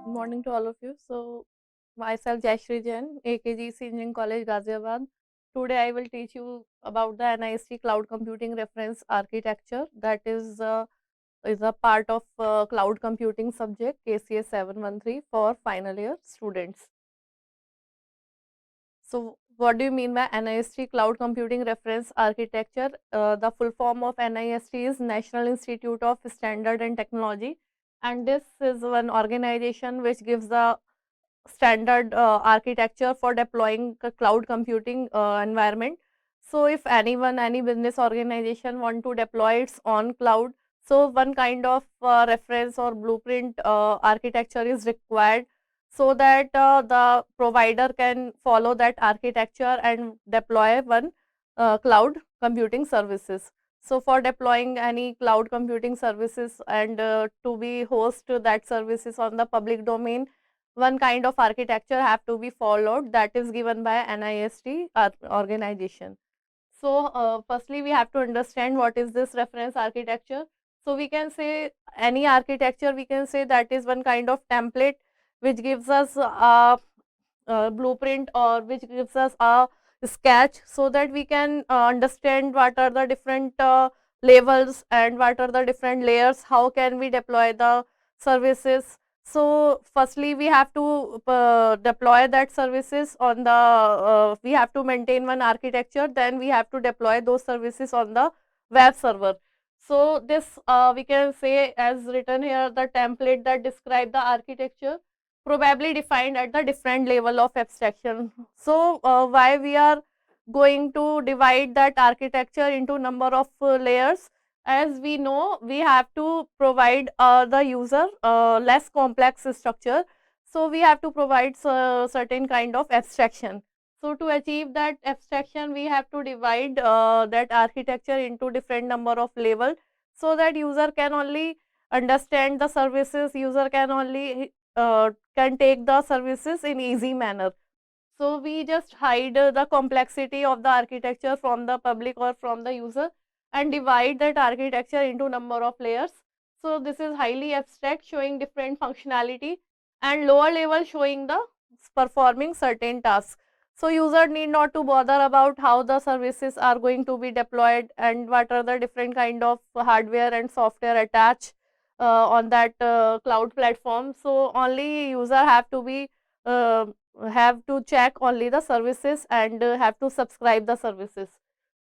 Good morning to all of you. So, myself Shree Jain, AKGEC Engineering College, Ghaziabad. Today, I will teach you about the NIST Cloud Computing Reference Architecture. That is a part of Cloud Computing subject KCS 713 for final year students. So, what do you mean by NIST Cloud Computing Reference Architecture? The full form of NIST is National Institute of Standard and Technology, and this is one organization which gives the standard architecture for deploying cloud computing environment. So if any business organization want to deploy its on cloud, so one kind of reference or blueprint architecture is required, so that the provider can follow that architecture and deploy one cloud computing services. So for deploying any cloud computing services and to be host that services on the public domain, one kind of architecture have to be followed, that is given by NIST organization. So, firstly we have to understand what is this reference architecture. So, we can say any architecture, we can say that is one kind of template which gives us a blueprint or which gives us a sketch, so that we can understand what are the different levels and what are the different layers, how can we deploy the services. So, firstly we have to deploy that services on the we have to maintain one architecture, then we have to deploy those services on the web server. So, this we can say as written here, the template that describe the architecture probably defined at the different level of abstraction. So, why we are going to divide that architecture into number of layers? As we know, we have to provide the user less complex structure. So, we have to provide certain kind of abstraction. So, to achieve that abstraction, we have to divide that architecture into different number of level, so that user can only understand the services, user can only can take the services in easy manner. So, we just hide the complexity of the architecture from the public or from the user and divide that architecture into number of layers. So, this is highly abstract, showing different functionality, and lower level showing the performing certain tasks. So, user need not to bother about how the services are going to be deployed and what are the different kind of hardware and software attached on that cloud platform. So, only user have to be have to check only the services and have to subscribe the services.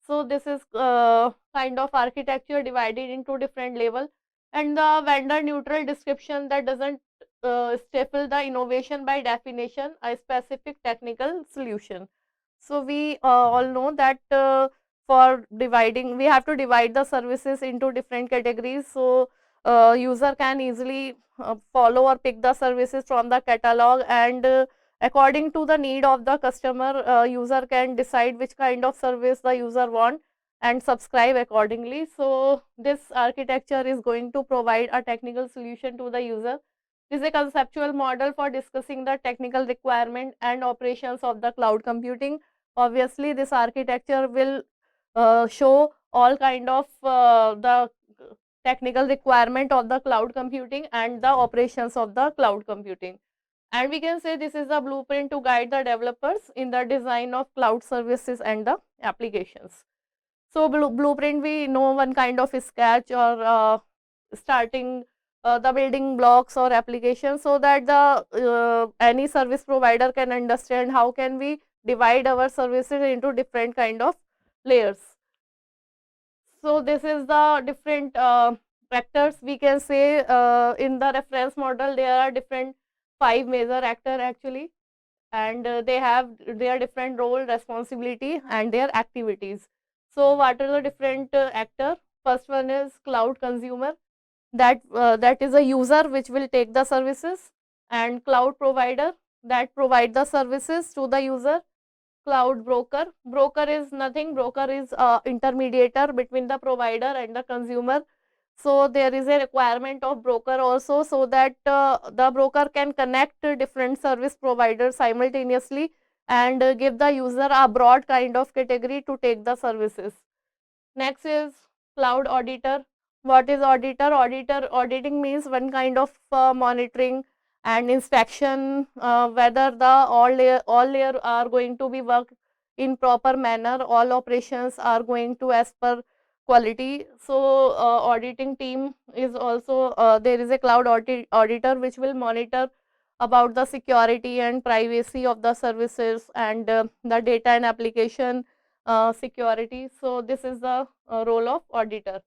So, this is kind of architecture divided into different level, and the vendor neutral description that doesn't stifle the innovation by definition a specific technical solution. So, we all know that for dividing, we have to divide the services into different categories. So, user can easily follow or pick the services from the catalog, and according to the need of the customer, user can decide which kind of service the user want and subscribe accordingly. So, this architecture is going to provide a technical solution to the user. This is a conceptual model for discussing the technical requirement and operations of the cloud computing. Obviously, this architecture will show all kind of the technical requirement of the cloud computing and the operations of the cloud computing. And we can say this is the blueprint to guide the developers in the design of cloud services and the applications. So, blueprint, we know one kind of sketch or starting the building blocks or application, so that the any service provider can understand how can we divide our services into different kind of layers. So, this is the different actors, we can say in the reference model there are different 5 major actor actually, and they have their different role, responsibility and their activities. So, what are the different actor? First one is cloud consumer, that is a user which will take the services, and cloud provider that provide the services to the user. Cloud broker, broker is nothing, broker is intermediator between the provider and the consumer. So, there is a requirement of broker also, so that the broker can connect different service providers simultaneously and give the user a broad kind of category to take the services. Next is cloud auditor. What is auditor? Auditing means one kind of monitoring and inspection, whether the all layer are going to be worked in proper manner, all operations are going to as per quality. So auditing team is also, there is a cloud auditor which will monitor about the security and privacy of the services and the data and application security. So this is the role of auditor.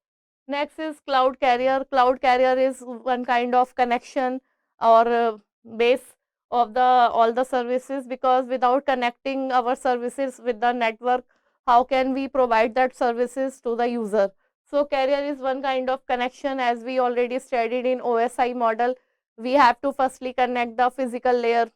Next is cloud carrier. Cloud carrier is one kind of connection or base of the all the services, because without connecting our services with the network, how can we provide that services to the user? So carrier is one kind of connection, as we already studied in OSI model. We have to firstly connect the physical layer.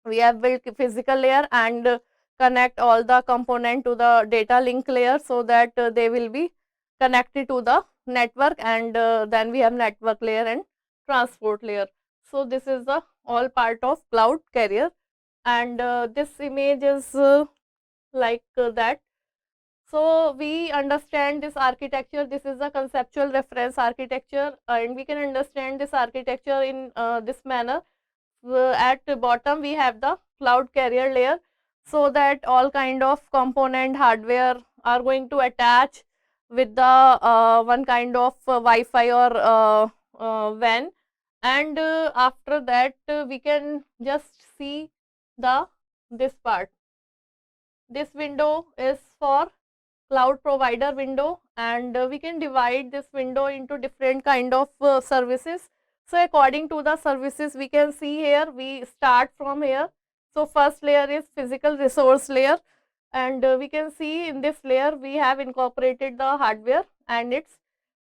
We have built physical layer and connect all the component to the data link layer, so that they will be connected to the network, and then we have network layer and transport layer. So this is the all part of cloud carrier, and this image is like that. So we understand this architecture. This is a conceptual reference architecture, and we can understand this architecture in this manner. At the bottom we have the cloud carrier layer, so that all kind of component hardware are going to attach with the one kind of Wi-Fi or WAN, and after that we can just see the this part. This window is for cloud provider window, and we can divide this window into different kind of services. So according to the services, we can see here, we start from here. So first layer is physical resource layer, and we can see in this layer we have incorporated the hardware and its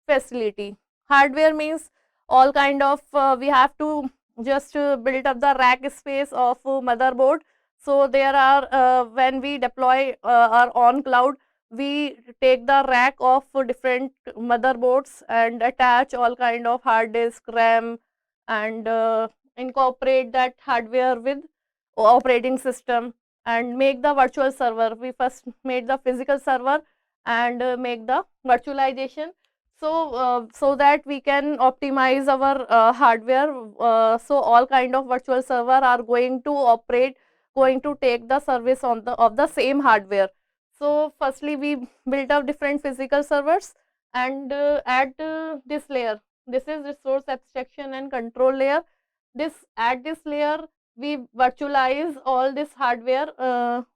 facility. Hardware means all kind of we have to just build up the rack space of motherboard. So there are when we deploy our on cloud, we take the rack of different motherboards and attach all kind of hard disk, RAM, and incorporate that hardware with operating system and make the virtual server. We first made the physical server and make the virtualization. So that we can optimize our hardware. So all kind of virtual server are going to operate, going to take the service on the of the same hardware. So firstly we built up different physical servers and add this layer. This is resource abstraction and control layer. This at this layer we virtualize all this hardware,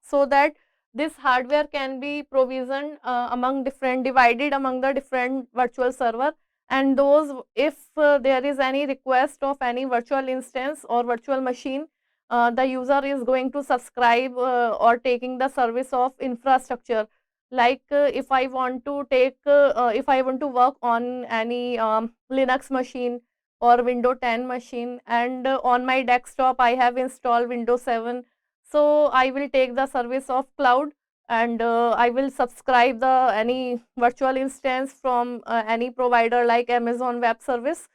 so that this hardware can be provisioned among different, divided among the different virtual server, and those, if there is any request of any virtual instance or virtual machine, the user is going to subscribe or taking the service of infrastructure. Like if I want to take if I want to work on any Linux machine or Windows 10 machine, and on my desktop I have installed Windows 7, so I will take the service of cloud, and I will subscribe the any virtual instance from any provider like Amazon Web Service,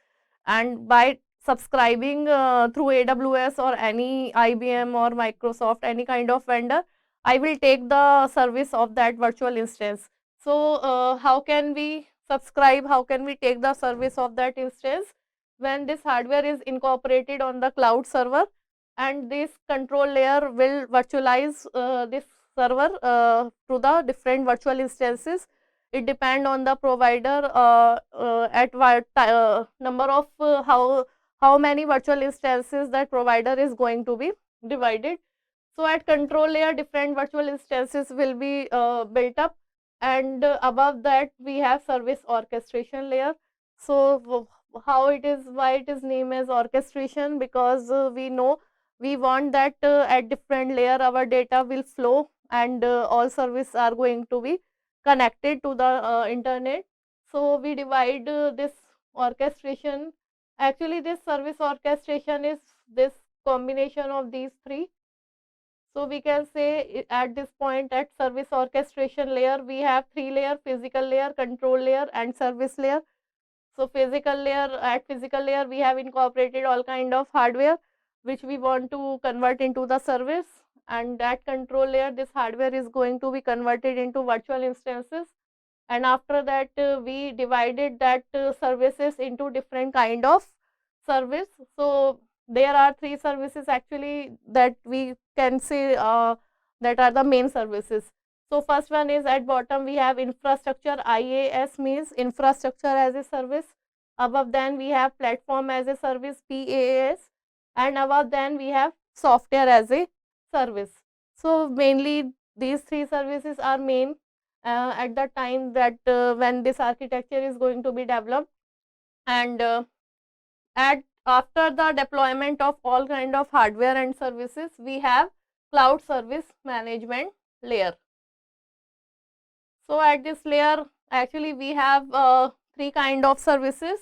and by subscribing through AWS or any IBM or Microsoft, any kind of vendor, I will take the service of that virtual instance. So how can we subscribe, how can we take the service of that instance? When this hardware is incorporated on the cloud server, and this control layer will virtualize this server to the different virtual instances. It depend on the provider at what number of how many virtual instances that provider is going to be divided. So at control layer different virtual instances will be built up, and above that we have service orchestration layer. So how it is, why it is named as orchestration? Because we know we want that at different layer our data will flow, and all services are going to be connected to the internet. So we divide this orchestration. Actually this service orchestration is this combination of these three. So we can say at this point, at service orchestration layer we have three layer: physical layer, control layer, and service layer. So physical layer, at physical layer we have incorporated all kind of hardware which we want to convert into the service, and at control layer this hardware is going to be converted into virtual instances, and after that we divided that services into different kind of service. So there are three services actually that we can say that are the main services. So first one is at bottom we have infrastructure. IaaS means infrastructure as a service. Above then we have platform as a service, PaaS, and above then we have software as a service. So mainly these three services are main at the time that when this architecture is going to be developed, and at after the deployment of all kind of hardware and services, we have cloud service management layer. So at this layer actually we have three kind of services.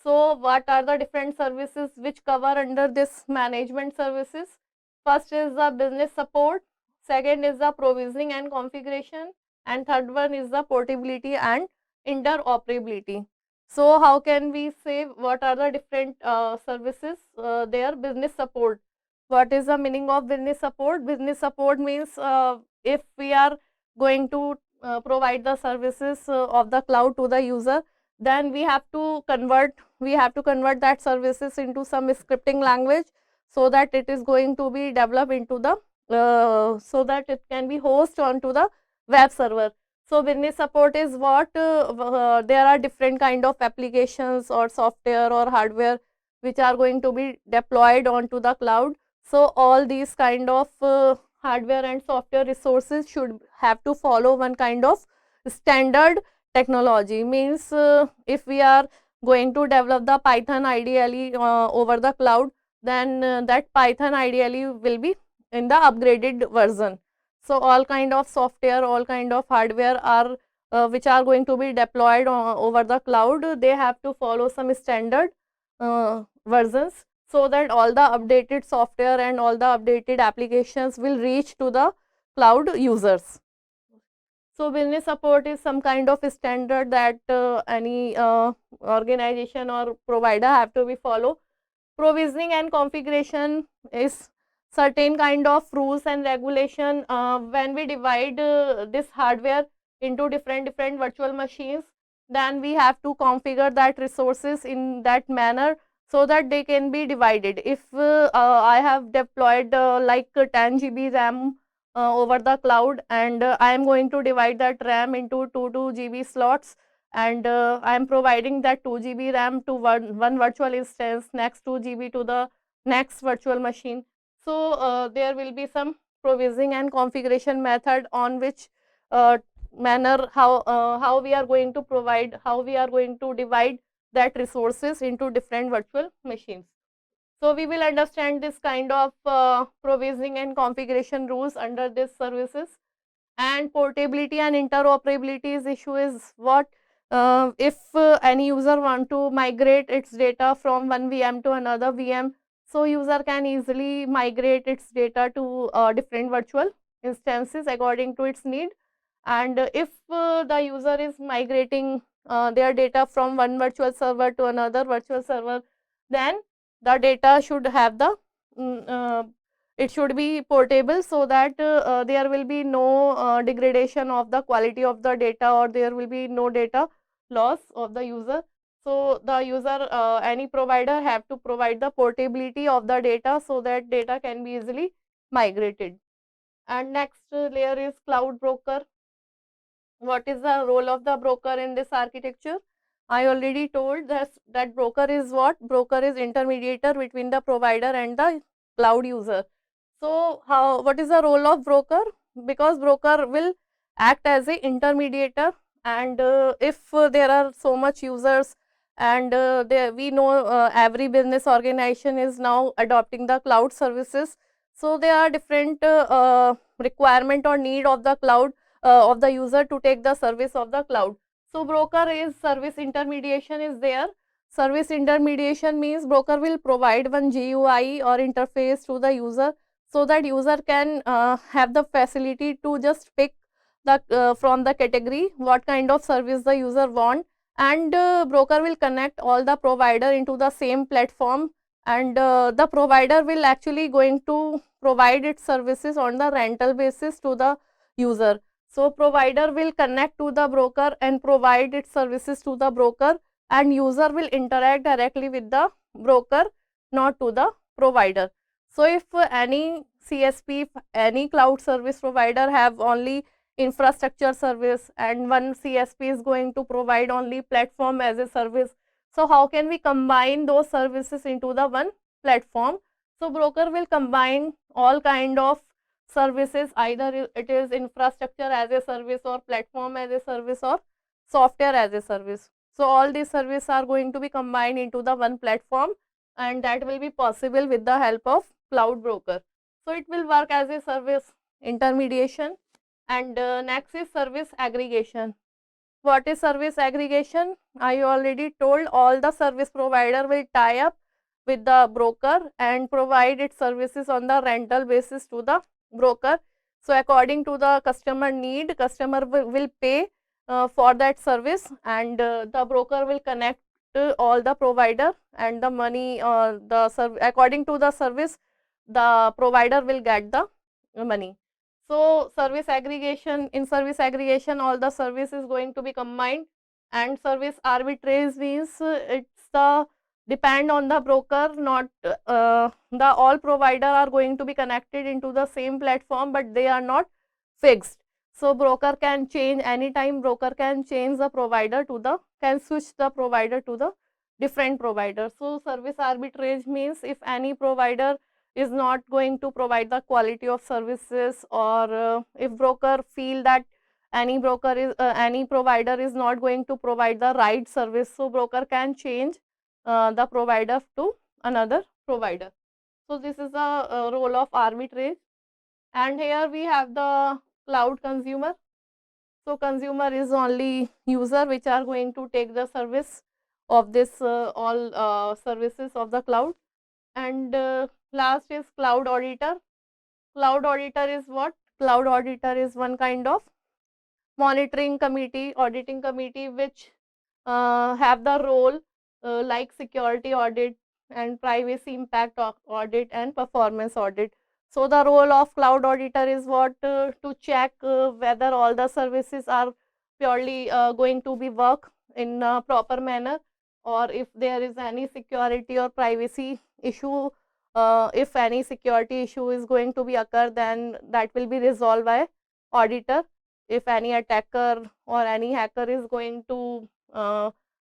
So what are the different services which cover under this management services? First is the business support, second is the provisioning and configuration, and third one is the portability and interoperability. So how can we say what are the different services? There, business support. What is the meaning of business support? Business support means if we are going to provide the services of the cloud to the user, then we have to convert that services into some scripting language, so that it is going to be developed into the so that it can be hosted onto the web server. So business support is what there are different kind of applications or software or hardware which are going to be deployed onto the cloud. So all these kind of hardware and software resources should have to follow one kind of standard technology. Means if we are going to develop the Python ideally over the cloud, then that Python ideally will be in the upgraded version. So all kind of software, all kind of hardware are which are going to be deployed over the cloud, they have to follow some standard versions, so that all the updated software and all the updated applications will reach to the cloud users. So business support is some kind of standard that any organization or provider have to be follow. Provisioning and configuration is certain kind of rules and regulation when we divide this hardware into different virtual machines, then we have to configure that resources in that manner so that they can be divided. If I have deployed like 10 GB RAM over the cloud, and I am going to divide that RAM into 2 GB slots, and I am providing that 2 GB RAM to one virtual instance, next 2 GB to the next virtual machine. So there will be some provisioning and configuration method on which manner how we are going to provide, how we are going to divide that resources into different virtual machines. So we will understand this kind of provisioning and configuration rules under this services. And portability and interoperability issue is what if any user want to migrate its data from one VM to another VM, so user can easily migrate its data to different virtual instances according to its need. And if the user is migrating their data from one virtual server to another virtual server, then the data should have the it should be portable, so that there will be no degradation of the quality of the data, or there will be no data loss of the user. So the user, any provider have to provide the portability of the data, so that data can be easily migrated. And next layer is cloud broker. What is the role of the broker in this architecture? I already told that broker is what? Broker is intermediator between the provider and the cloud user. So what is the role of broker? Because broker will act as a intermediator, and if there are so much users, and we know every business organization is now adopting the cloud services, so there are different requirement or need of the cloud of the user to take the service of the cloud. So broker is service intermediation is there. Service intermediation means broker will provide one GUI or interface to the user, so that user can have the facility to just pick the from the category what kind of service the user want, and broker will connect all the provider into the same platform, and the provider will actually going to provide its services on the rental basis to the user. So provider will connect to the broker and provide its services to the broker, and user will interact directly with the broker, not to the provider. So if any CSP, if any cloud service provider have only infrastructure service and one CSP is going to provide only platform as a service, so how can we combine those services into the one platform? So broker will combine all kind of services, either it is infrastructure as a service or platform as a service or software as a service. So all these services are going to be combined into the one platform, and that will be possible with the help of cloud broker. So it will work as a service intermediation. And next is service aggregation. What is service aggregation? I already told, all the service provider will tie up with the broker and provide its services on the rental basis to the broker. So according to the customer need, customer will pay for that service, and the broker will connect all the provider, and the money according to the service, the provider will get the money. So service aggregation, in service aggregation all the service is going to be combined. And service arbitrage means it's the depend on the broker, not the all provider are going to be connected into the same platform, but they are not fixed. So broker can change anytime, broker can change the provider to the, can switch the provider to the different provider. So service arbitrage means if any provider is not going to provide the quality of services, or if broker feel that any broker is any provider is not going to provide the right service, so broker can change the provider to another provider. So this is the role of arbitrage. And here we have the cloud consumer. So consumer is only user which are going to take the service of this all services of the cloud. And last is cloud auditor. Cloud auditor is what? Cloud auditor is one kind of monitoring committee, auditing committee, which have the role like security audit and privacy impact audit and performance audit. So the role of cloud auditor is what? To check whether all the services are purely going to be work in a proper manner, or if there is any security or privacy issue. If any security issue is going to be occur, then that will be resolved by auditor. If any attacker or any hacker is going to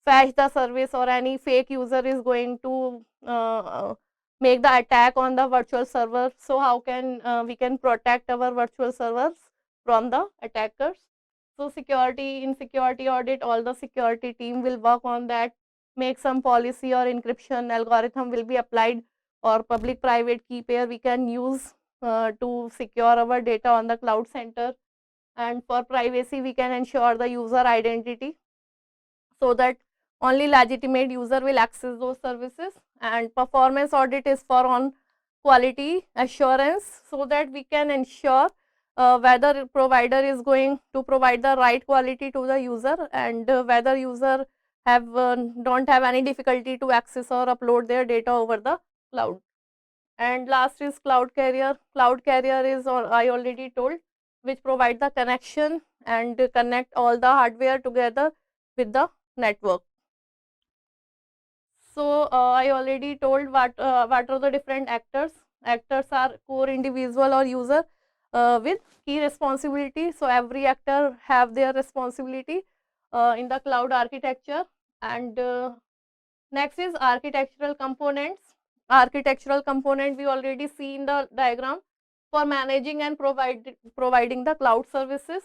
fetch the service, or any fake user is going to make the attack on the virtual server, so how can we can protect our virtual servers from the attackers? So security, in security audit, all the security team will work on that, make some policy or encryption algorithm will be applied, or public private key pair we can use to secure our data on the cloud center. And for privacy we can ensure the user identity, so that only legitimate user will access those services. And performance audit is for on quality assurance, so that we can ensure whether provider is going to provide the right quality to the user, and whether user have don't have any difficulty to access or upload their data over the cloud. And last is cloud carrier. Cloud carrier is, I already told, which provide the connection and connect all the hardware together with the network. So I already told what are the different actors. Actors are core individual or user with key responsibility. So every actor have their responsibility in the cloud architecture. And next is architectural components. Architectural component we already see in the diagram for managing and providing the cloud services.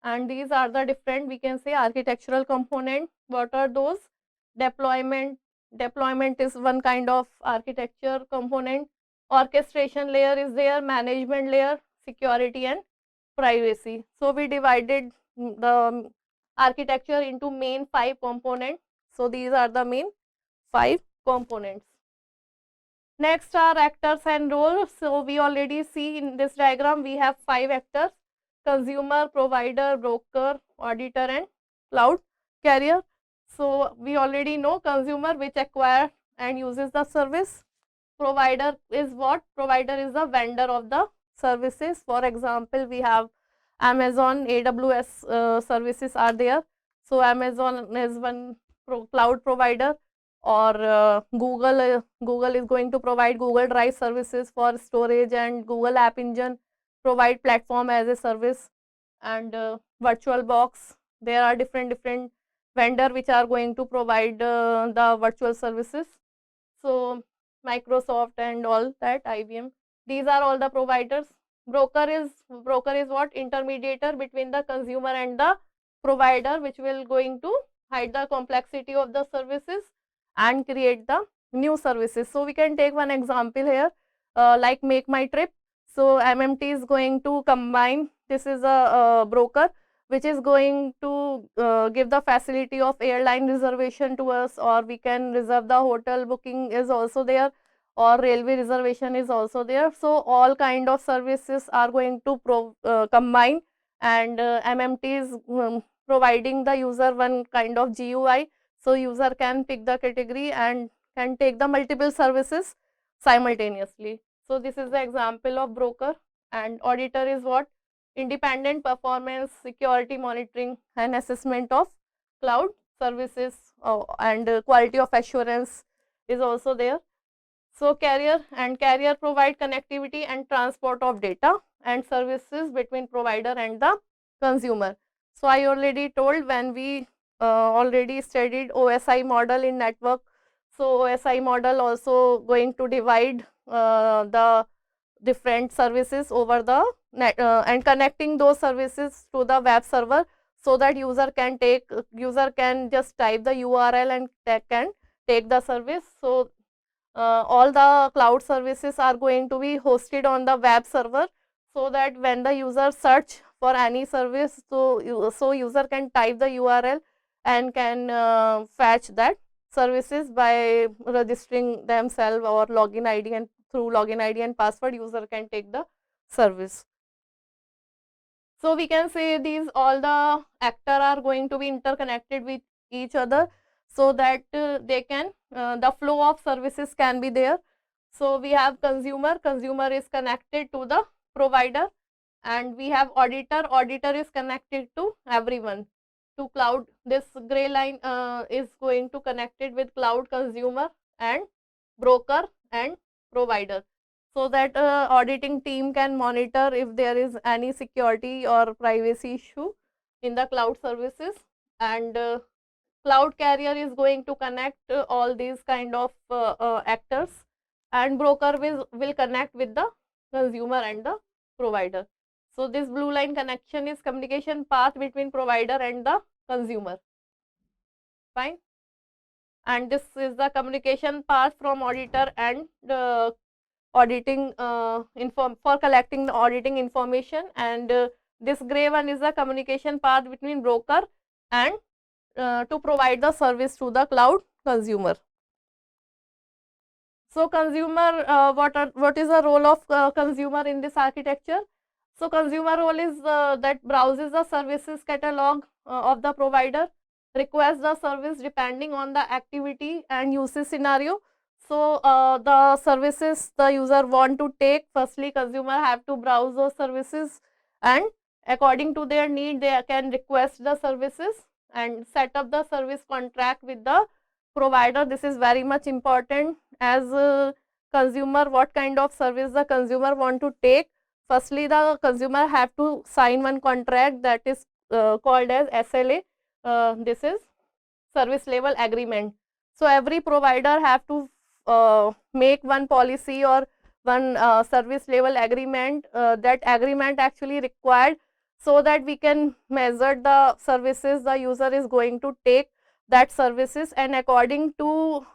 And these are the different, we can say, architectural component. What are those? Deployment. Deployment is one kind of architecture component. Orchestration layer is there, management layer, security and privacy. So we divided the architecture into main 5 components. So these are the main 5 components. Next are actors and roles. So we already see in this diagram we have 5 actors: consumer, provider, broker, auditor and cloud carrier. So we already know consumer, which acquire and uses the service. Provider is what? Provider is the vendor of the services. For example, we have Amazon, AWS services are there. So Amazon is one cloud provider. or Google is going to provide Google Drive services for storage, and Google App Engine provide platform as a service, and VirtualBox. There are different vendor which are going to provide the virtual services. So Microsoft and all that, IBM, these are all the providers. Broker is what? Intermediator between the consumer and the provider, which will going to hide the complexity of the services and create the new services. So we can take one example here, like Make My Trip. So MMT is going to combine, this is a broker which is going to give the facility of airline reservation to us, or we can reserve the hotel booking is also there, or railway reservation is also there. So all kind of services are going to combine, and MMT is providing the user one kind of GUI, so user can pick the category and can take the multiple services simultaneously. So this is the example of broker. And auditor is what? Independent performance, security monitoring and assessment of cloud services, and quality of assurance is also there. So carrier provide connectivity and transport of data and services between provider and the consumer. So I already told when we already studied OSI model in network. So OSI model also going to divide the different services over the net, and connecting those services to the web server, so that user can just type the URL and can take the service. So all the cloud services are going to be hosted on the web server, so that when the user search for any service, so user can type the URL and can fetch that services by registering themselves or login ID, and through login ID and password user can take the service. So we can say these all the actor are going to be interconnected with each other, so that they can the flow of services can be there. So we have consumer is connected to the provider, and we have auditor is connected to everyone, to cloud. This gray line is going to connected with cloud, consumer and broker and provider, so that auditing team can monitor if there is any security or privacy issue in the cloud services. And cloud carrier is going to connect all these kind of actors, and broker will connect with the consumer and the provider. So this blue line connection is communication path between provider and the consumer. Fine. And this is the communication path from auditor and auditing for collecting the auditing information, and this gray one is the communication path between broker and to provide the service to the cloud consumer. So consumer, what is the role of consumer in this architecture? So consumer role is that browses the services catalog of the provider, requests the service depending on the activity and usage scenario. So the services the user want to take, firstly consumer have to browse those services, and according to their need they can request the services and set up the service contract with the provider. This is very much important, as consumer, what kind of service the consumer want to take. Firstly the consumer have to sign one contract, that is called as SLA. This is service level agreement. So every provider have to make one policy or one service level agreement. That agreement actually required, so that we can measure the services the user is going to take that services, and according to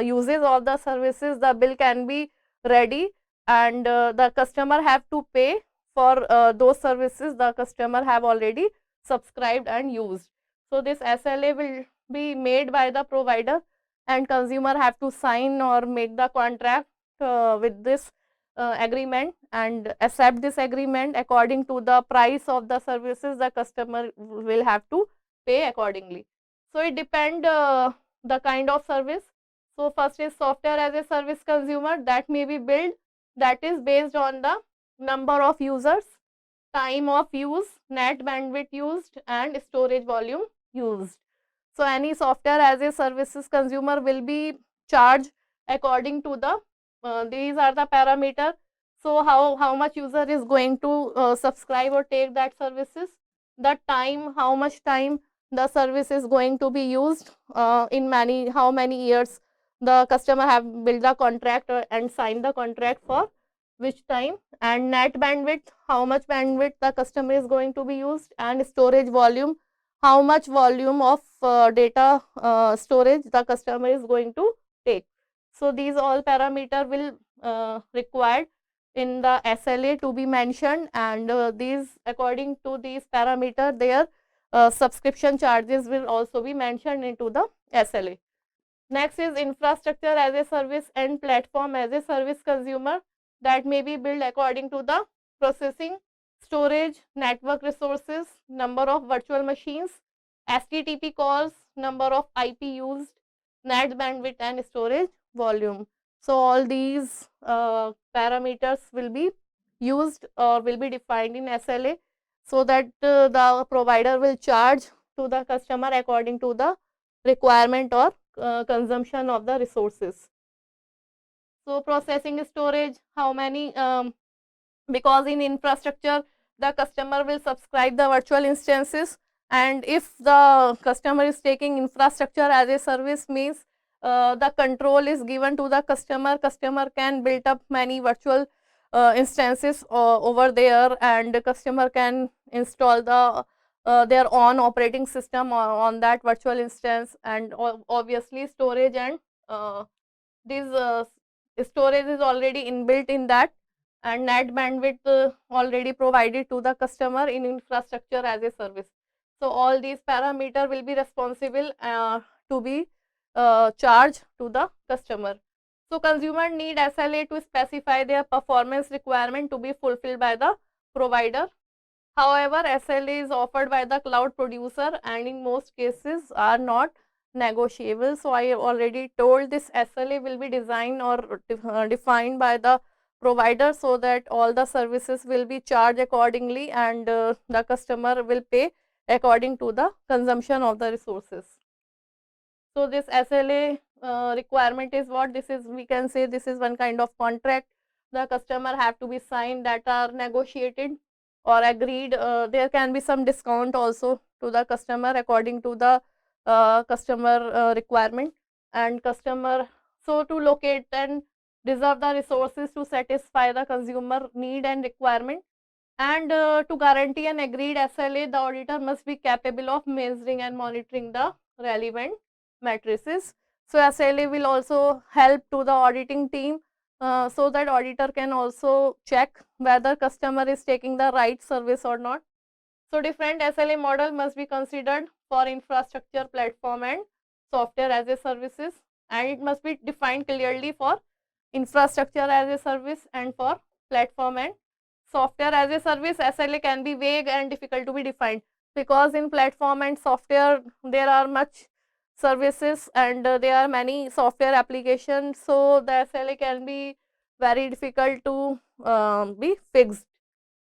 uses of the services the bill can be ready, and the customer have to pay for those services the customer have already subscribed and used. So this SLA will be made by the provider, and consumer have to sign or make the contract with this agreement and accept this agreement. According to the price of the services the customer will have to pay accordingly. So it depend the kind of service. So first is software as a service consumer, that may be billed, that is based on the number of users, time of use, net bandwidth used and storage volume used. So any software as a services consumer will be charged according to the these are the parameter. So how much user is going to subscribe or take that services, the time, how much time the service is going to be used, in how many years the customer have built the contract and signed the contract for which time, and net bandwidth, how much bandwidth the customer is going to be used, and storage volume, how much volume of data storage the customer is going to take. So these all parameter will required in the SLA to be mentioned, and these according to these parameter their subscription charges will also be mentioned into the SLA. Next is infrastructure as a service and platform as a service consumer, that may be built according to the processing, storage, network resources, number of virtual machines, HTTP calls, number of IP used, net bandwidth and storage volume. So all these parameters will be used or will be defined in SLA, so that the provider will charge to the customer according to the requirement or consumption of the resources. So processing storage, how many, because in infrastructure the customer will subscribe the virtual instances, and if the customer is taking infrastructure as a service means the control is given to the customer can build up many virtual instances over there, and the customer can install the their own operating system on that virtual instance, and obviously storage and this storage is already inbuilt in that, and net bandwidth already provided to the customer in infrastructure as a service. So all these parameter will be responsible to be charged to the customer. So consumer need SLA to specify their performance requirement to be fulfilled by the provider. However, SLA is offered by the cloud producer and in most cases are not negotiable. So I already told this SLA will be designed or defined by the provider, so that all the services will be charged accordingly, and the customer will pay according to the consumption of the resources. So this SLA requirement is what? This is, we can say this is one kind of contract the customer have to be signed, that are negotiated or agreed. There can be some discount also to the customer according to the customer requirement, and customer, so to locate and reserve the resources to satisfy the consumer need and requirement. And to guarantee an agreed SLA, the auditor must be capable of measuring and monitoring the relevant matrices. So SLA will also help to the auditing team, so that auditor can also check whether customer is taking the right service or not. So different SLA model must be considered for infrastructure, platform and software as a services, and it must be defined clearly for infrastructure as a service and for platform and software as a service. SLA can be vague and difficult to be defined, because in platform and software there are much services and there are many software applications, so the SLA can be very difficult to be fixed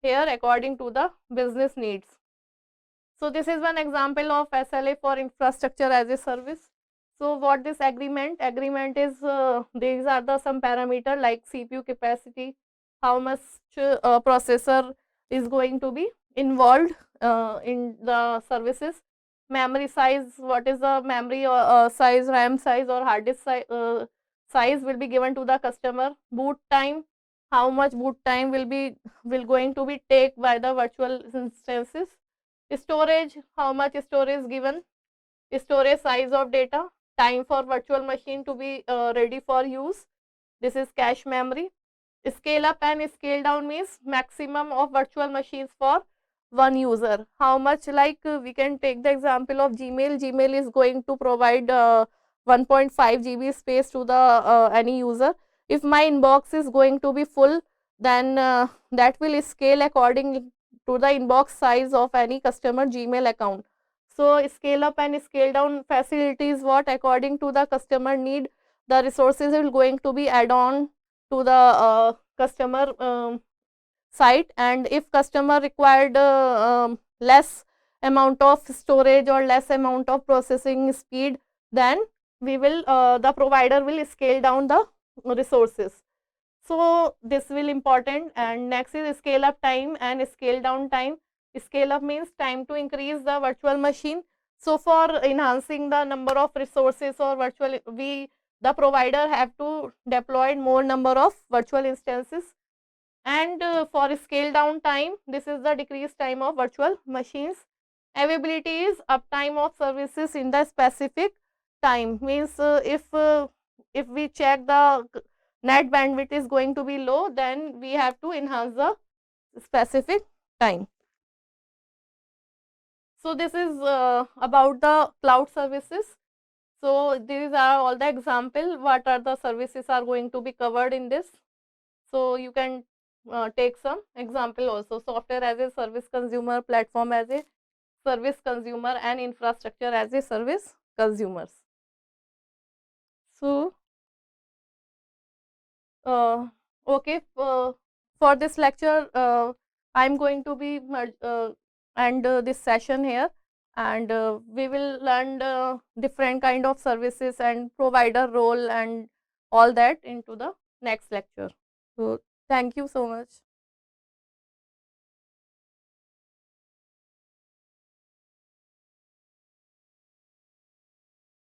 here according to the business needs. So this is one example of SLA for infrastructure as a service. So what this agreement is, these are the some parameter like CPU capacity, how much processor is going to be involved in the services, memory size, what is the memory size, RAM size or hard disk size will be given to the customer, boot time, how much boot time will going to be take by the virtual instances, storage, how much storage is given, storage size of data, time for virtual machine to be ready for use, this is cache memory. Scale up and scale down means maximum of virtual machines for one user, how much, like we can take the example of Gmail is going to provide 1.5 GB space to the any user. If my inbox is going to be full, then that will scale according to the inbox size of any customer Gmail account. So scale up and scale down facilities, what according to the customer need, the resources will going to be add on to the customer site, and if customer required less amount of storage or less amount of processing speed, then we will the provider will scale down the resources. So this will important. And next is scale up time and scale down time. Scale up means time to increase the virtual machine. So for enhancing the number of resources or virtual, the provider have to deploy more number of virtual instances. And for scale down time, this is the decreased time of virtual machines. Availability is uptime of services in the specific time, means if we check the net bandwidth is going to be low, then we have to enhance the specific time. So this is about the cloud services. So these are all the example what are the services are going to be covered in this. So you can take some example also: software as a service consumer, platform as a service consumer, and infrastructure as a service consumers. So okay, for this lecture I am going to be end this session here, and we will learn different kind of services and provider role and all that into the next lecture. So thank you so much.